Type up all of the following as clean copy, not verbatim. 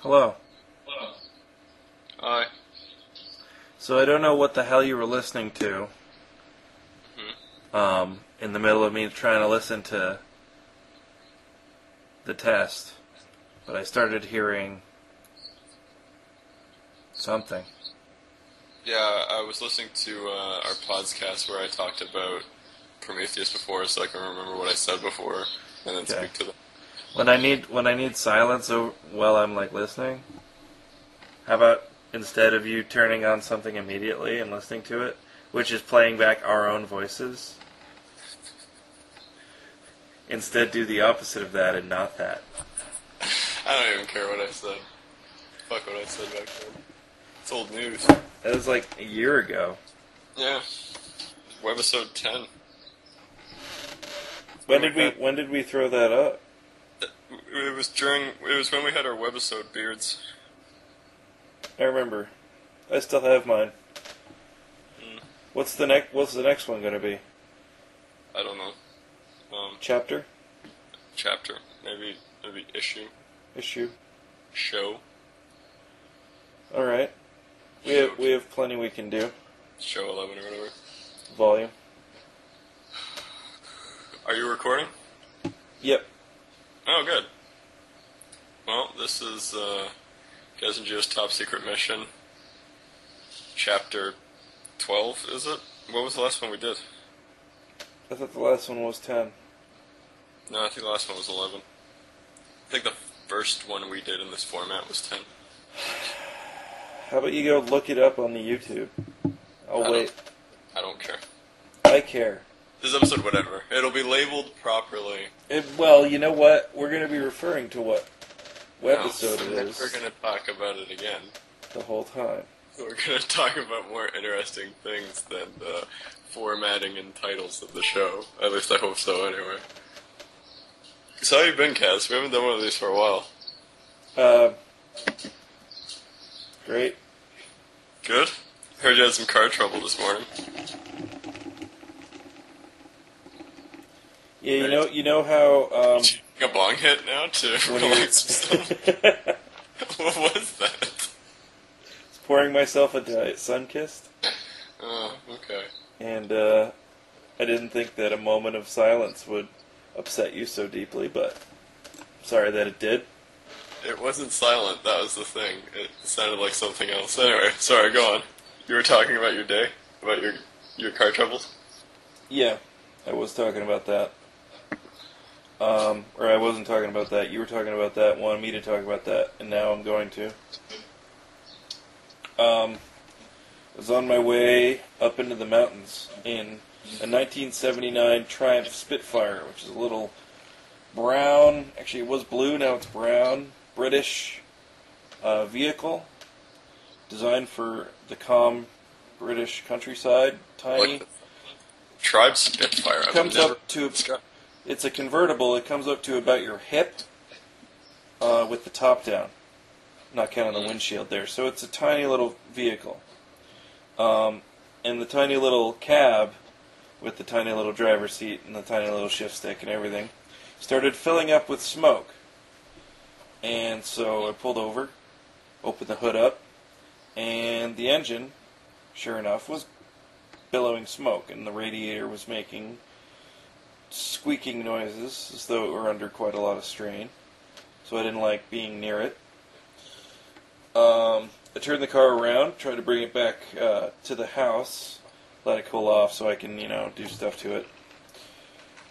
Hello. Hi. So I don't know what the hell you were listening to. In the middle of me trying to listen to the test, but I started hearing something. Yeah, I was listening to our podcast where I talked about Prometheus before, so I can remember what I said before, and then speak to them. When I need silence while I'm like listening, how about instead of you turning on something immediately and listening to it, which is playing back our own voices, instead do the opposite of that and not that. I don't even care what I said. Fuck what I said back then. It's old news. That was like a year ago. Yeah. Webisode 10. When did we throw that up? It was when we had our webisode beards. I remember. I still have mine. What's the next one going to be? I don't know. Chapter? Chapter. Maybe issue. Issue. Show. All right. We have plenty we can do. Show 11 or whatever. Volume. Are you recording? Yep. Oh, good. Well, this is Kazz and Geo's Top Secret Mission. Chapter 12, is it? What was the last one we did? I thought the last one was 10. No, I think the last one was 11. I think the first one we did in this format was 10. How about you go look it up on the YouTube? I'll wait. I don't care. I care. This episode, whatever. It'll be labeled properly. Well, you know what? We're going to be referring to what episode it is. We're going to talk about it again. The whole time. We're going to talk about more interesting things than the formatting and titles of the show. At least I hope so, anyway. So how you been, Kazz? We haven't done one of these for a while. Great. Good? Heard you had some car trouble this morning. Yeah, you know how Did you take a bong hit now to relax stuff? What was that? It's pouring myself a Diet Sunkist. Oh, okay. And I didn't think that a moment of silence would upset you so deeply, but I'm sorry that it did. It wasn't silent, that was the thing. It sounded like something else. Anyway, sorry, go on. You were talking about your day? About your car troubles? Yeah, I was talking about that. Or I wasn't talking about that. You were talking about that, wanted me to talk about that, and now I'm going to. I was on my way up into the mountains in a 1979 Triumph Spitfire, which is a little brown, actually it was blue, now it's brown, British vehicle, designed for the calm British countryside, tiny. Like Tribe Spitfire. Comes up to... It's a convertible. It comes up to about your hip with the top down, not counting the windshield there. So it's a tiny little vehicle. And the tiny little cab with the tiny little driver's seat and the tiny little shift stick and everything started filling up with smoke. And so I pulled over, opened the hood up, and the engine, sure enough, was billowing smoke, and the radiator was making squeaking noises as though it were under quite a lot of strain, so I didn't like being near it. I turned the car around, tried to bring it back to the house, let it cool off so I can, do stuff to it.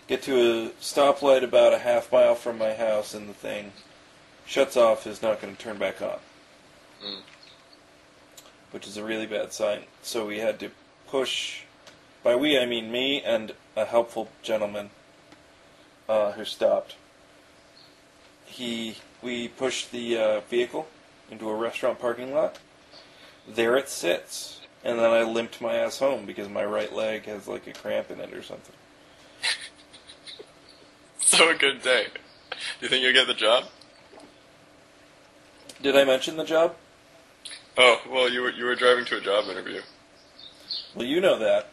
Get to a stoplight about a half mile from my house, and the thing shuts off, is not going to turn back on. Which is a really bad sign. So we had to push. By we, I mean me and a helpful gentleman who stopped. We pushed the vehicle into a restaurant parking lot. There it sits. And then I limped my ass home because my right leg has like a cramp in it or something. So a good day. Do you think you'll get the job? Did I mention the job? Oh, well, you were driving to a job interview. Well, you know that.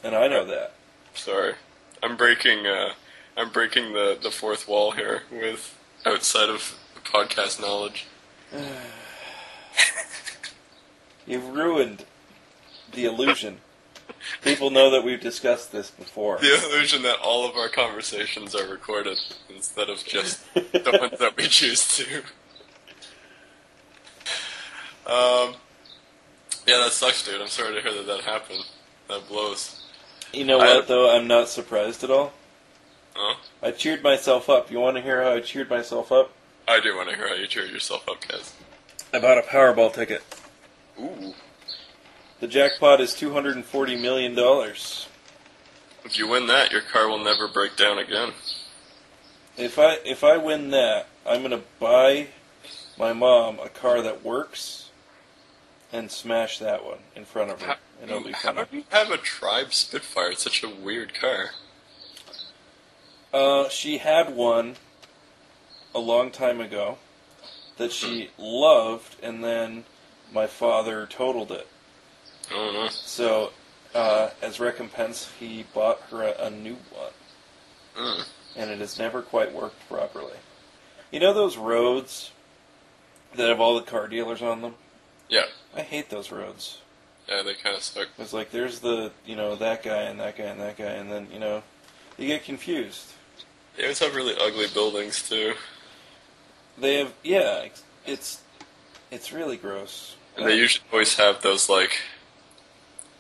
And I know that. Sorry. I'm breaking the fourth wall here with outside of podcast knowledge. You've ruined the illusion. People know that we've discussed this before. The illusion that all of our conversations are recorded instead of just the ones that we choose to. Yeah, that sucks, dude. I'm sorry to hear that happened. That blows. You know what, though? I'm not surprised at all. Huh? I cheered myself up. You want to hear how I cheered myself up? I do want to hear how you cheered yourself up, Kazz. I bought a Powerball ticket. Ooh. The jackpot is $240 million. If you win that, your car will never break down again. If I win that, I'm going to buy my mom a car that works and smash that one in front of her. And it'll be fun. How do you have a Tribe Spitfire? It's such a weird car. She had one a long time ago that she loved, and then my father totaled it. Oh, no. So, as recompense, he bought her a new one. And it has never quite worked properly. You know those roads that have all the car dealers on them? Yeah. I hate those roads. Yeah, they kind of suck. It's like there's that guy and that guy and that guy, and then, you get confused. They always have really ugly buildings, too. They have, yeah, it's really gross. And they usually always have those, like,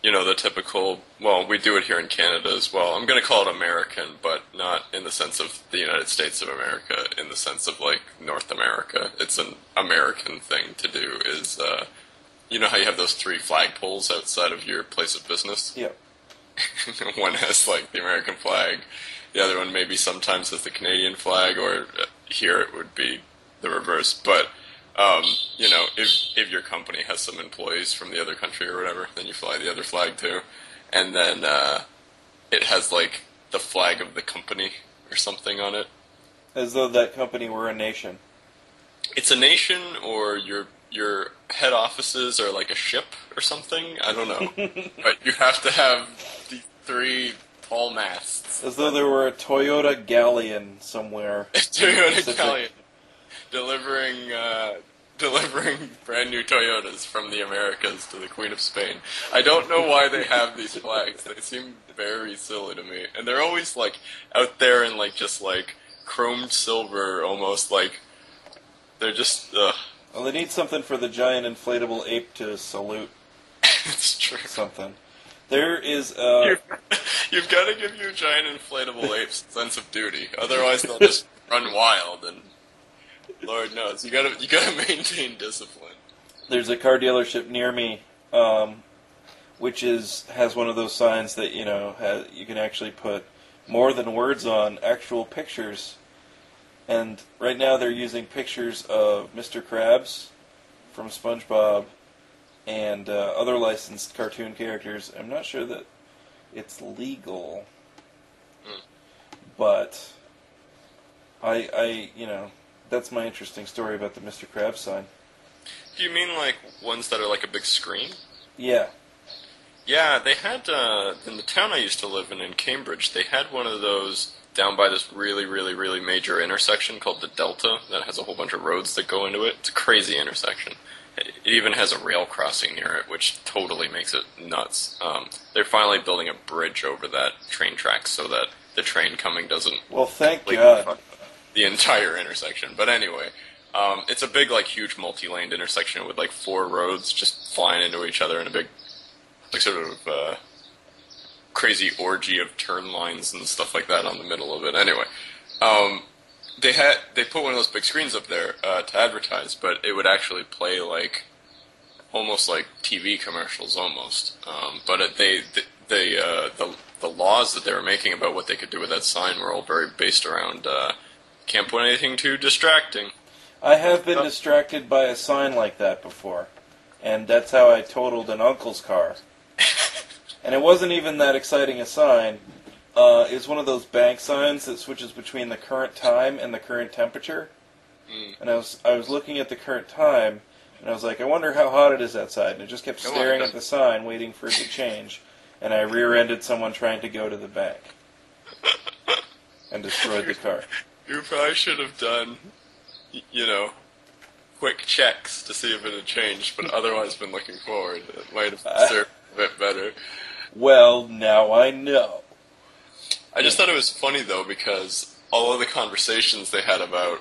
the typical, well, we do it here in Canada as well. I'm going to call it American, but not in the sense of the United States of America, in the sense of, like, North America. It's an American thing to do is, you know how you have those 3 flagpoles outside of your place of business? Yep. One has, like, the American flag. The other one maybe sometimes has the Canadian flag, or here it would be the reverse. But, if your company has some employees from the other country or whatever, then you fly the other flag too. And then it has, like, the flag of the company or something on it. As though that company were a nation. It's a nation, or your head offices are like a ship or something. I don't know. But you have to have the 3 tall masts. As though there were a Toyota Galleon somewhere. A Toyota Galleon delivering brand new Toyotas from the Americas to the Queen of Spain. I don't know why they have these flags. They seem very silly to me. And they're always, like, out there in, like, just, like, chromed silver, almost, like, they're just, ugh. Well, they need something for the giant inflatable ape to salute. It's true. Something. There is, You've got to give your giant inflatable apes a sense of duty. Otherwise they'll just run wild, and Lord knows. You gotta maintain discipline. There's a car dealership near me, which has one of those signs that, you can actually put more than words on, actual pictures. And right now they're using pictures of Mr. Krabs from SpongeBob and other licensed cartoon characters. I'm not sure that it's legal, but I that's my interesting story about the Mr. Krabs sign. Do you mean, like, ones that are like a big screen? Yeah. Yeah, they had, in the town I used to live in Cambridge, they had one of those down by this really, really, really major intersection called the Delta that has a whole bunch of roads that go into it. It's a crazy intersection. It even has a rail crossing near it, which totally makes it nuts. They're finally building a bridge over that train track so that the train coming doesn't... Well, thank God. The entire intersection. But anyway, it's a big, like, huge multi-laned intersection with, like, 4 roads just flying into each other in a big, like, sort of crazy orgy of turn lines and stuff like that on the middle of it. Anyway, they put one of those big screens up there to advertise, but it would actually play, like, almost like TV commercials almost. But the laws that they were making about what they could do with that sign were all very based around can't put anything too distracting. I have been distracted by a sign like that before, and that's how I totaled an uncle's car. And it wasn't even that exciting a sign. It was one of those bank signs that switches between the current time and the current temperature. And I was looking at the current time, and I was like, I wonder how hot it is outside. And I just kept staring at the sign, waiting for it to change. And I rear-ended someone trying to go to the bank. And destroyed the car. You probably should have done, quick checks to see if it had changed, but otherwise been looking forward. It might have served a bit better. Well, now I know. I just thought it was funny, though, because all of the conversations they had about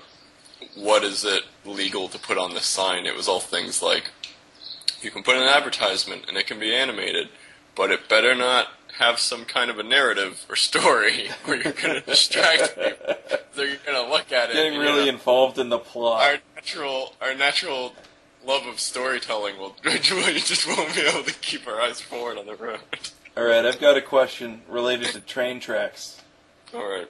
what is it legal to put on this sign, it was all things like, you can put an advertisement and it can be animated, but it better not have some kind of a narrative or story where you're going to distract people. So you're going to look at it. Getting really involved in the plot. Our natural love of storytelling will just won't be able to keep our eyes forward on the road. Alright, I've got a question related to train tracks. Alright.